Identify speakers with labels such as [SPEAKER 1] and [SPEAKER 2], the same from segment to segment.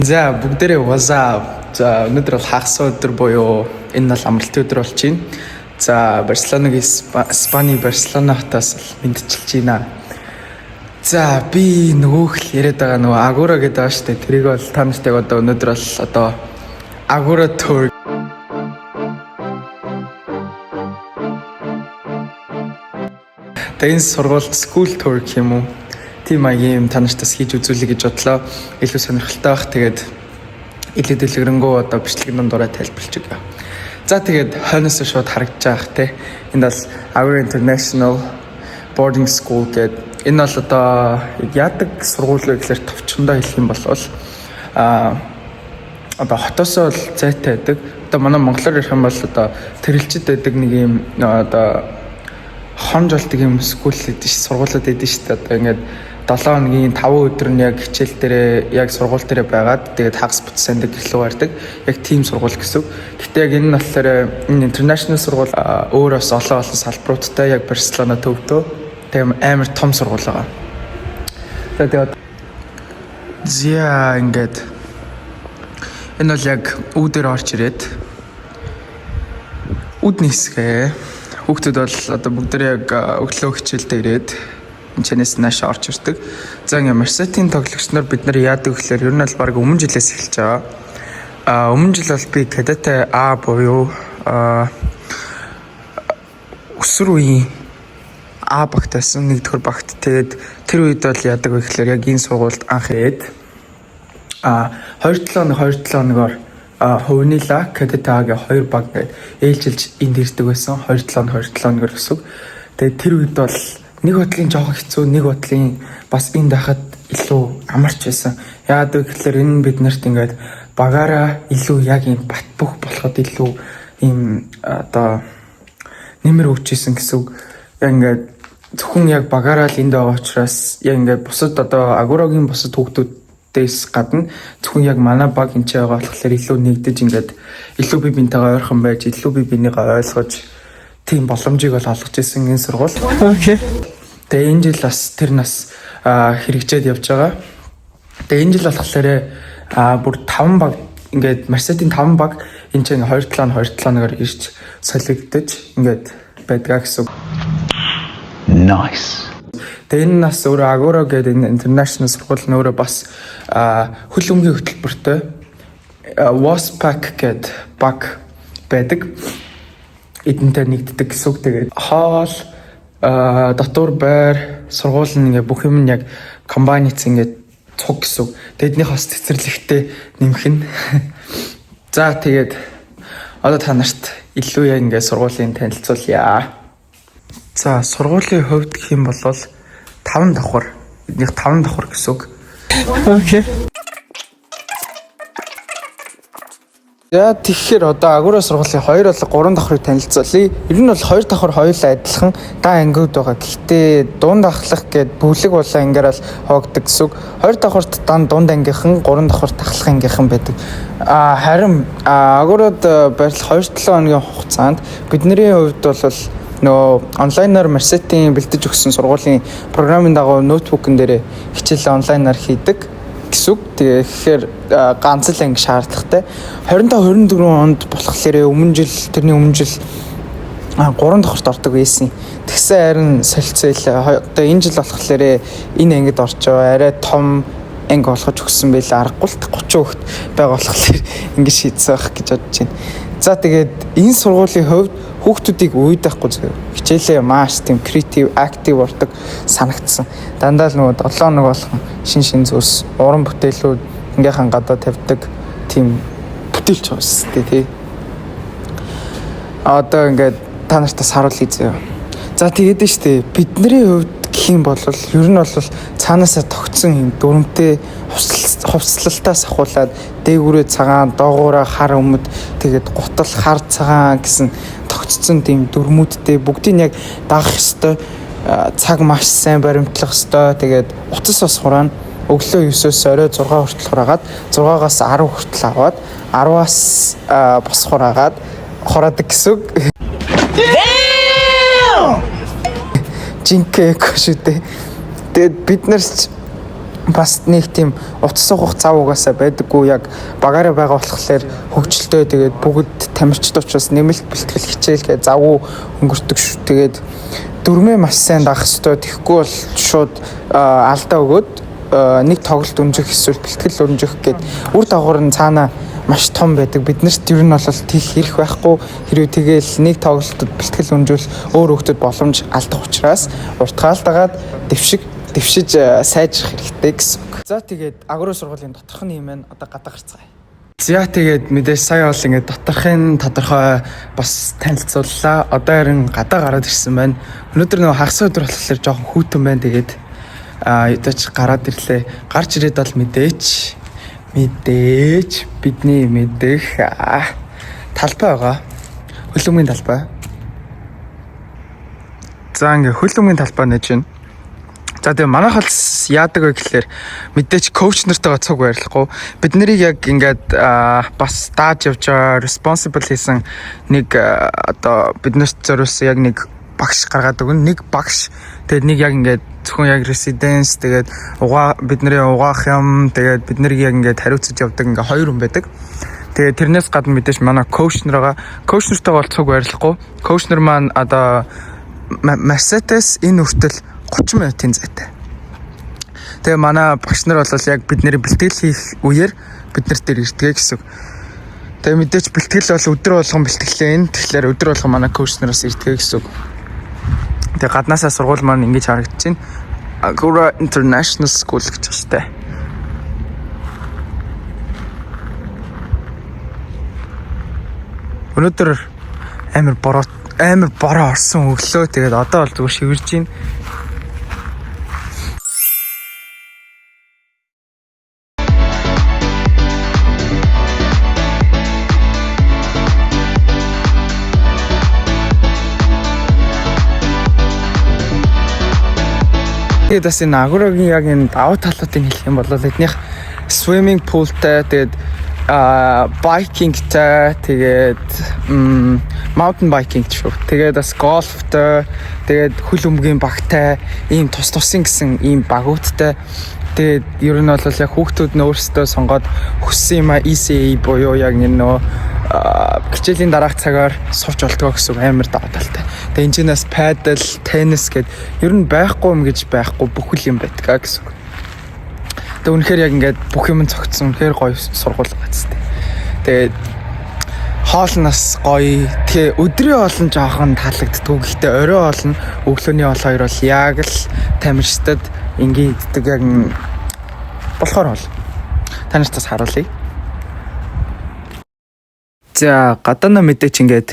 [SPEAKER 1] За бүгдээрээ вазаа. За өнөөдөр бол хагас өдөр буюу энэ бол амралтын өдөр болж байна. За Барселонагийн Испани Барселона хотоос мэдчилж байна. За би нөгөөх л яриад байгаа нөгөө Агура гэдэг байгаа шүү дээ. Тэрийг бол та нартай одоо өнөөдөр бол одоо Агура тур. Тэгээс сургууль school tour гэх юм уу? Тийм юм та нартаас хийж үзүүлэх гэж бодлоо. Илүү сонирхолтой бах. Тэгээд илүү дэлгэрэнгүй одоо бичлэгнээ дураа тайлбарлаж өгье. За тэгээд хойноос шууд харагдаж байгаа те. Энд бол Agura International Boarding School гэдэг. Энэ бол одоо яадаг сургууль вэ гэхээр товчхондоо хэлэх юм бол одоо хотоосоо л зайтай байдаг. Одоо манай монголоор ярих юм бол одоо тэрэлжид байдаг нэг юм одоо хонж болдог юм скул гэдэг сургуулиуд байдаг шүү дээ. Одоо ингээд 7 хоногийн 5 өдөр нь яг хичээл дээрээ яг сургууль дээрээ байгаад тэгээд хагас бүтсэнд гэрлүү гардаг. Яг тийм сургууль гэсэн. Гэтэ яг энэ нь болохоор энэ international сургууль өөрөөс олон салбаруудтай яг Барселона төвдөө тийм амар том сургууль байгаа. Тэгээд ингээд энэ бол яг үүдээр орж ирээд үүдний хэсгээ хүүхдүүд бол одоо бүгдээ яг өглөө хичээлдээ ирээд энэчнээс нааш орж ирдэг. За ингээ Марсетийн тоглогч нар бид нар яадаг гэхээр ер нь бол баг өмнө жилээс эхэлж байгаа. Өмнө жил бол би кадетэ А буюу өсвөр үеийн А багтайсан нэгдүгээр багт. Тэгээд тэр үед бол яадаг вэ гэхээр яг энэ сургуульд анх ирээд 2-7 хоногоор хувнила кадетэ Агийн 2 баг гээд ээлжилж энд ирдэг байсан. 2-7 хоногор гэсэн. Тэгээд тэр үед бол нэг бодлын жоохон хэцүү, нэг бодлын бас энд байхад илүү амарч байсан. Яагаад вэ гэхээр энэ бид нарт ингээд багаараа илүү яг юм бат бөх болоход илүү ийм одоо нэмэр өгчээсэн гэсэн үг. Яг ингээд зөвхөн яг багаараа л энд байгаа учраас яг ингээд бусад одоо Агурагийн бусад хүүхдүүдээс гадна зөвхөн яг манай баг энэ ч байгаа болохоор илүү нэгдэж ингээд илүү би бинтэйгээ ойрхон байж, илүү би бинийгээ ойлгож тийм боломжийг бол олгож ирсэн энэ сургууль. Окей. Тэгээ энэ жил бас тэр нас хэрэгжээд явж байгаа. Тэгээ энэ жил болохоор бүр 5 баг ингээд Марсетийн 5 баг энэ чинь 2-7-2-7-оор ирж солигдож ингээд байдгаа гэсэн. Nice. Тэгээ энэ нас өөрөө Agura гэдэг энэ international сургууль нь өөрөө бас хөл өмгийн хөтөлбөртэй WASPAC гэдэг баг байдаг. Эдэнтэй нэгддэг гэсэн үг. Тэгээд хоол дотор байр сургууль нь ингээ бүх юм нь яг комбайнц ингээ цуг гэсэн. Тэднийх бас цэцэрлэгтэй нэмэх нь. За тэгээд одоо та нарт илүү яг ингээ сургуулийн танилцуулъя. За сургуулийн хувьд гэх юм бол 5 давхар. Эднийх 5 давхар гэсэн үг. Окей. За тэгэхээр одоо Агура сургуулийн 2 бол 3 давхрыг танилцуулъя. Ер нь бол 2 давхар хоёулаа адилхан дан ангиуд байгаа. Гэхдээ дунд ахлах гээд бүлэг болоо ангиараа хоогдөг гэсэн. 2 давхарт дунд ангийнхан, 3 давхарт ахлах ангийнхан байдаг. Харин Агурад байрлал 2-7 хоногийн хугацаанд бидний хувьд бол нөө онлайнаар Марсетийн бэлдэж өгсөн сургуулийн програмын дагуу ноутбукн дээр хичээлээ онлайнаар хийдэг гэсэн. Тэгэхээр ганц л анги шаардлагатай. 25-24 онд болохоор тэрний өмнө жил 3 давхарт ордог байсан. Тэгсэн харин солилцоол одоо энэ жил болохоор энэ ангид орж байгаа арай том анги болгож өгсөн байлаа. Аргагүй л 30 хүүхэд байгаа болохоор ингэ шийдсэн байх гэж бодож байна. За тэгээд энэ сургуулийн хувьд хүүхдүүдийг үүд байхгүй зөв. Хичээлээ маш тийм креатив, актив болдог санагдсан. Дандаа л нөгөө 7 хоног болгон шин зүйлс, уран бүтээлүүд ингээхэн гадаа тавьдаг тийм бүтээлч байгаа шүү дээ тий. Одоо ингээд та нартаас харуулъя зөө. За тэгээд нь шүү дээ. Бидний хувьд гэх юм бол ер нь бол цаанаасаа тогтсон юм дүрмтэй хувцлалтаас ахуулаад дээгүүрээ цагаан, доогуураа хар өмд, тэгээд гутал хар цагаан гэсэн тогтцсон тийм дүрмүүдтэй бүгдийг яг дагах ёстой. Цаг маш сайн баримтлах ёстой. Тэгээд утас бас хураана. Өглөө 9-өөс орой 6 хүртэл хураагаад 6-аас 10 хүртэл аваад 10-аас бос хураадаг гэсэн. Жинкэ шүү дээ. Тэгээд бид нар бас нэг тийм утас суугах зав угаасаа байдаггүй яг багаараа байгаа болохоор хөгжилтэй тэгээд бүгд тамирчид учраас нэмэлт бэлтгэл хичээл гэ завгүй өнгөрдөг шүү. Тэгээд дөрмөө маш сайн даах ёстой. Тэгэхгүй бол шууд алдаа өгөөд нэг тоглолт өнжих эсвэл бэлтгэл өнжих гэд үр дагавар нь цаана маш том байдаг. Биднэрт ер нь бол тийх хэрэг байхгүй. Хэрвээ тэгээл нэг тоглолтод бэлтгэл өнжүүл өөр хүүхдэд боломж алдах учраас уртгаалдагаад дэвшиж сайжрах хэрэгтэй гэсэн үг. За тэгээд агруу сургуулийн доторхны юм байна. Одоо гадаа гарцгаая. За тэгээд мэдээж сая бол ингээд доторхын тодорхой бас танилцууллаа. Одоо харин гадаа гараад ирсэн байна. Өнөөдөр нөгөө хагас өдөр болохоор жоохон хүүтэн байна. Тэгээд ядаж гараад ирлээ. Гарч ирээд бол мэдээж бидний мэдэх талбай байгаа. Хөлбөмбөгийн талбай. За ингээ хөлбөмбөгийн талбай нэж байна. За тэгээ манайх бол яадаг вэ гэхээр мэдээч коуч нартайгаа цуг байрлахгүй. Бид нарыг яг ингээд бас дааж явж байгаа responsible хийсэн нэг одоо биднэрт зориулсан яг нэг багш гаргаад өгнө. Нэг багш тэгээд нэг яг ингээд зөвхөн яг residence тэгээд бидний угаах юм тэгээд бид нарыг яг ингээд хариуцаж явдаг ингээд хоёр хүн байдаг. Тэгээд тэрнээс гадна мэдээж манай коуч нар байгаа. Коуч нартайгаа бол цуг байрлахгүй. Коуч нар маань одоо Mercedes энэ хүртэл 30 минутын зайтай. Тэгээ манай багш нар бол яг бидний бэлтгэл хийх үеэр бид нарт дээр ирдэг гэсэн. Тэгээ мэдээч бэлтгэл бол өдөр болгон бэлтгэлээ энэ. Тэгэхээр өдөр болгон манай коуч нараас ирдэг гэсэн. Тэгээ гаднаасаа сургууль маань ингэж харагдаж байна. Agora International School гэж байна. Өнөөдөр амар бороо орсон өглөө. Тэгээд одоо бол зүгээр шивэрж байна. Тэгээд бас энэ агрогийн яг энэ давуу талуудыг хэлэх юм бол эднийх swimming poolтай тэгээд байкингтай тэгээд mountain biking шүү. Тэгээд бас golfтай тэгээд хөл өмгийн багтай ийм тусын гэсэн ийм багуудтай. Тэгээд ер нь бол яг хүүхдүүд нь өөрсдөө сонгоод хүссэн юм ECA буюу яг нөө хичээлийн дараах цагаар сууж болтгоо гэсэн амар даваа талтай. Тэгээ энэчнээс падл, теннис гэд ер нь байхгүй юм гэж байхгүй бүхэл юм байдгаа гэсэн. Тэгээ үнэхээр яг ингээд бүх юм цогцсон үнэхээр гоё сургууль гацтэй. Тэгээд хоолноос гоё. Тэгээ өдрийн хоол нь жоохон таалагддаг. Гэхдээ орой хоол нь өглөөний хоол хоёр бол яг л тамирчдад ингээд иддэг яг болохоор бол танартаас харуулъя. За гадаана мэдээч ингээд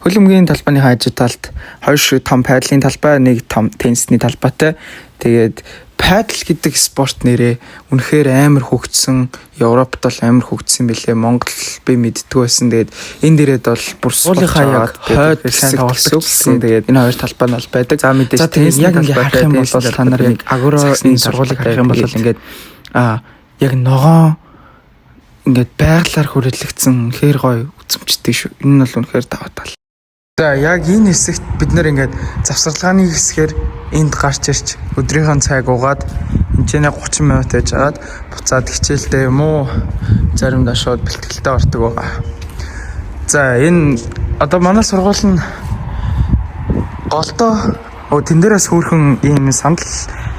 [SPEAKER 1] хөлбөмбөгийн талбайны хажуу талд хоёр шиг том пайдлын талбай, нэг том теннисний талбайтай. Тэгээд падл гэдэг спорт нэрээ үнэхээр амар хөгжсөн. Европт бол амар хөгжсөн билээ. Монгол би мэддэггүй байсан. Тэгээд энэ дээрээ бол бүр суулынхаа яг хойд сайн тоглолдог гэсэн. Тэгээд энэ хоёр талбай нь бол байдаг. За мэдээж теннисний яг ингээд харах юм бол та нарыг агроны сургуулийг харах юм бол ингээд яг ногоон ингээд байгалаар хүрээлэгдсэн үнэхээр гоё үзмжтэй шүү. Энэ нь бол үнэхээр даваа тал. За яг энэ хэсэгт бид нэр ингээд завсарлагын хэсгээр энд гарч ирж өдрийнхөө цаг угаад энэчнээ 30 минут яжгаад буцаад хичээлдээ юм уу заримдаа шууд бэлтгэлтэй ордог байгаа. За энэ одоо манай сургууль нь голтоо тэн дээрээс хөөрхөн ийм сандал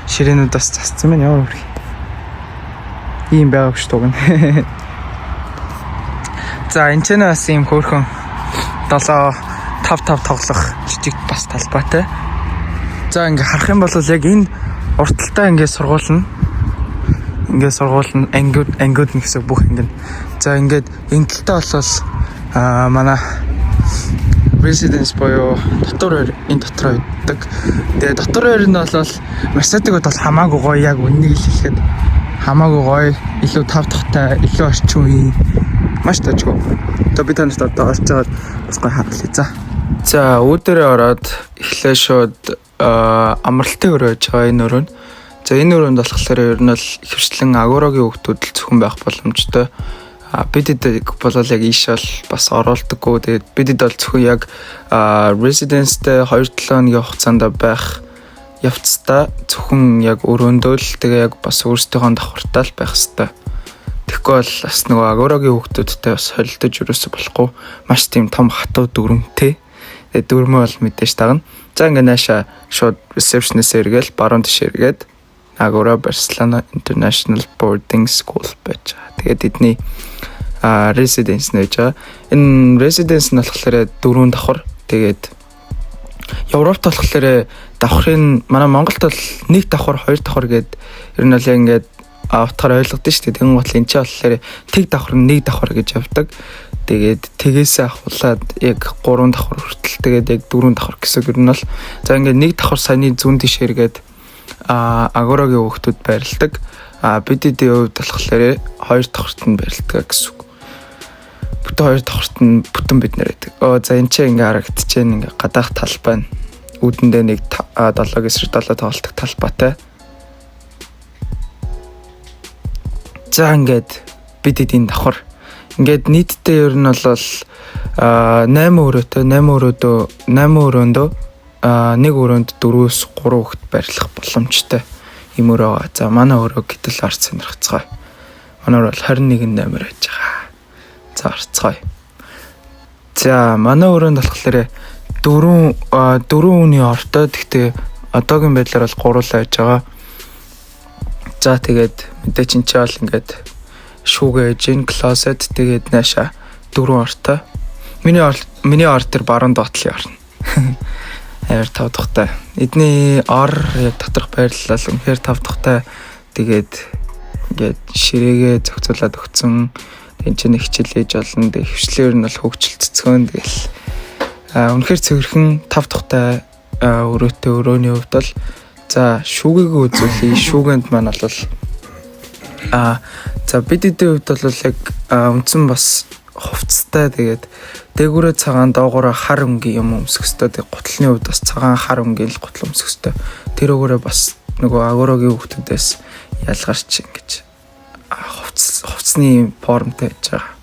[SPEAKER 1] ширээнүүд бас засцсан байна яа үргэлж. Ийм байгааг шүү дээ. За энэ ч бас ийм хөөрхөн 7-5 тоглох жижиг бас талбайтай. За ингээ харах юм бол яг энэ урталтай ингээ сургууль нь ангиуд нь гэсэн бүх ингээ. За ингээд энэ талтай бол манай residence буюу дотор энэ дотор байдаг. Тэгээ дотор нь бол Mercedes-д бол хамаагүй гоё яг үннийг хэлэхэд хамаагүй гоё, илүү тав дахтай, илүү орчин үеийн маш тажгүй. Одоо би танарт одоо орж байгаа бас гоё харуулъя. За үүдэрээ ороод эхлээ шууд амралтын өрөө гэж байгаа энэ өрөөнд. За энэ өрөөнд болохоор ер нь бол хөвчлэн агорогийн хүүхдүүд л зөвхөн байх боломжтой. Бидэд бол яг ийш бол бас оруулдаггүй. Тэгээд бидэд бол зөвхөн яг residence-тэй 2-7 өдрийн хугацаанд байх явцдаа зөвхөн яг өрөөндөө л тэгээ яг бас өөрсдийнхөө давхартай л байх хэрэгтэй. Тэгэхгүй бол бас нөгөө агорогийн хүүхдүүдтэй бас холилдож юусоо болохгүй маш тийм том хатуу дүрмтэй. Тэгээ дүрмээ бол мэдээж тагна. За ингээ наашаа шууд reception-ээс эргээл баруун тийш эргээд Agora Barcelona International Boarding School байж байгаа. Тэгээд эдний residence нэж байгаа. Энэ residence нь болохоор 4 давхар. Тэгээд Европт болохоор давхрын манай Монголд бол 1 давхар 2 давхар гээд ер нь л ингээд автохоор ойлгодсон шүү дээ. Тэгэн гол энэ ч болохоор тэг давхар 1 давхар гэж явдаг. Тэгээд тгээс ахуулаад яг 3 давхар хүртэл тэгээд яг 4 давхар гэсэн ер нь бол за ингээд 1 давхар саяны зүүн тийш эргээд агорогийн хүүхдүүд байрладаг. Бидний хувьд болохоор 2 давхарт нь байрладаг гэсэн үг. Бүтэн 2 давхарт нь бүтэн бид нэр байдаг. За энэ чинь ингээ харагдчихээн ингээ гадаах талбай нь үүдэндээ нэг 7-7 тоглолтог талбайтай. За ингээд бид эдийн давхар ингээд нийтдээ ер нь бол 8 өрөөндөө нэг өрөөнд 4-3 хүүхэд байрлах боломжтой юм өрөө. За манай өрөө гэтэл арц сонирхцгаая. Манай өрөө бол 21 номер байж байгаа. За арцгаая. За манай өрөөнд болохоор 4 үний ортой. Гэхдээ одоогийн байдлаар бол 3 л байж байгаа. За тэгээд мэдээ чинь бол ингээд шүүгээ ээж closet тэгээд наашаа 4 ортой. Миний ор тэр баруун доотлын орно. Амар тав дахтай. Эдний ор яг доторх байрлал үнэхээр тав дахтай. Тэгээд ингээд ширээгээ зохицуулаад өгсөн. Энд чинь хичээл ээж болно. Тэгээд хвшлээр нь бол хөгжил цэцгэн тэгэл үнэхээр цэвэрхэн тав дахтай өрөөтэй өрөөний хувьд бол за шүүгийг үзүүлээ. Шүүгэнд маань бол за бидний хувьд бол яг үндсэн бас хувцастай тэгээд дээгүүрээ цагаан доогоороо хар өнгийн юм өмсөх ёстой. Тэгээд гутлын хувьд бас цагаан хар өнгийн л гутал өмсөх ёстой. Тэр өгөөрөө бас нөгөө агорогийн хүүхдүүдээс ялгарч ингэж хувцсны формтой байж байгаа.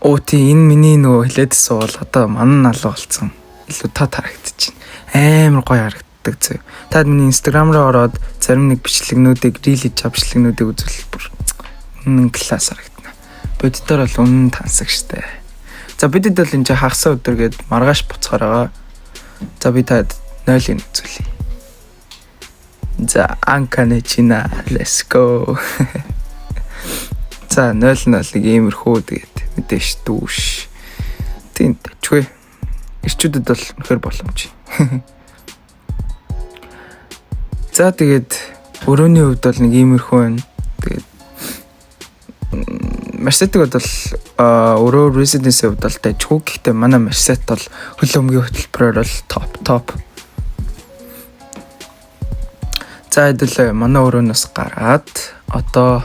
[SPEAKER 1] Энэ миний нөгөө хилээдсэн бол одоо манан налуу болсон. Илүү тат харагдчихэв. Амар гоё харагддаг зөө. Та миний Instagram руу ороод зарим нэг бичлэгнүүдийг reel хийж бичлэгнүүдийг үзвэл бүр класс харагдана. Боддоор бол үнэн тансаг штэ. За бидэд бол энэ хагас өдөр гээд маргааш буцахаар байгаа. За би таад 0-ыг үзүүлье. За анканечина let's go. За 0-0 иймэрхүү тэгээд мэдээж дүүш. Тийм чгүй. Ирчүүдэд бол үнэхээр боломж. За тэгээд өрөөний хувьд бол нэг иймэрхүү байна. Тэгээд Mercedes бол өрөө residence хувьд бол тажгүй. Гэхдээ манай Mercedes бол хөл өмгийн хөтөлбөрөөр бол топ. За хэдүүлээ манай өрөөнөөс гараад одоо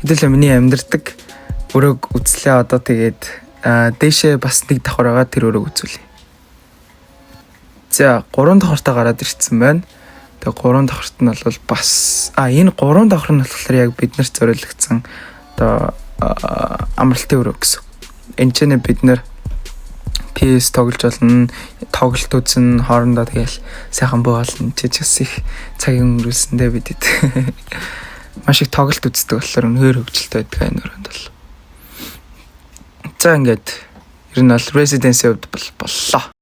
[SPEAKER 1] хэдүүлээ миний амьдардаг өрөөг үзлээ. Одоо тэгээд дээшээ бас нэг давхар байгаа тэр өрөөг үзүүлье. За 3 давхартаа гараад ирсэн байна. Тэгээ 3 давхарт нь бол бас энэ 3 давхар нь болохоор яг биднэрт зориулагдсан одоо амралтын өрөө гэсэн. Энд ч бид нэр PS тоглож болно, тоглолт үзэн хоорондоо тэгэл сайхан буулна. Чичс их цагийн өнгөрүүлсэндээ бидэд маш их тоглолт үздэг болохоор өнөр хөгжилтэй байдаг энэ өрөөнд бол. За ингээд ер нь бол residence хувьд боллоо.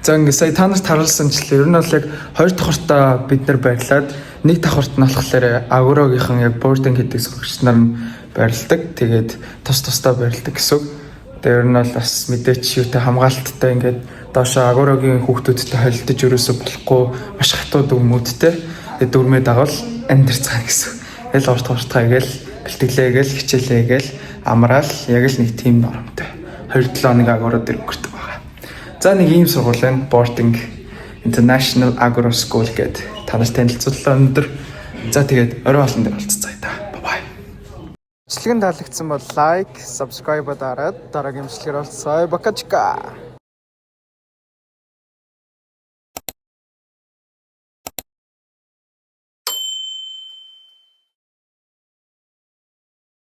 [SPEAKER 1] За ингээд сая та нарт харуулсанчлаа. Ер нь бол яг 2 давхартаа бид нар байрлаад 1 давхарт нь болохоор агорогийнхан яг boarding гэдэг сурагч нар нь байрладаг. Тэгээд тусдаа байрладаг гэсэн. Тэр нь бол бас мэдээч юутай хамгаалттай ингээд доошоо агорогийн хүүхдүүдтэй холилдож өрөөсө болохгүй маш хатуу дүрмүүдтэй дүрмээ дагавал амьдэрцгаана гэсэн. Эл урт гээл бэлтгэлээгээл хичээлээгээл амраал яг л нэг тим нормтой 2-7 хоног агороо дээр өнгөрдөг байгаа. За нэг ийм сургууль байна. Boarding International Agro School гэдэг танаас танилцууллаа өнөөдөр. За тэгээд орой олон дээр болцгоцгаая та. Bye. Бичлэг таалагдсан бол лайк, subscribe дараад дараагийн бичлэгээр олцгоё. Бакачка.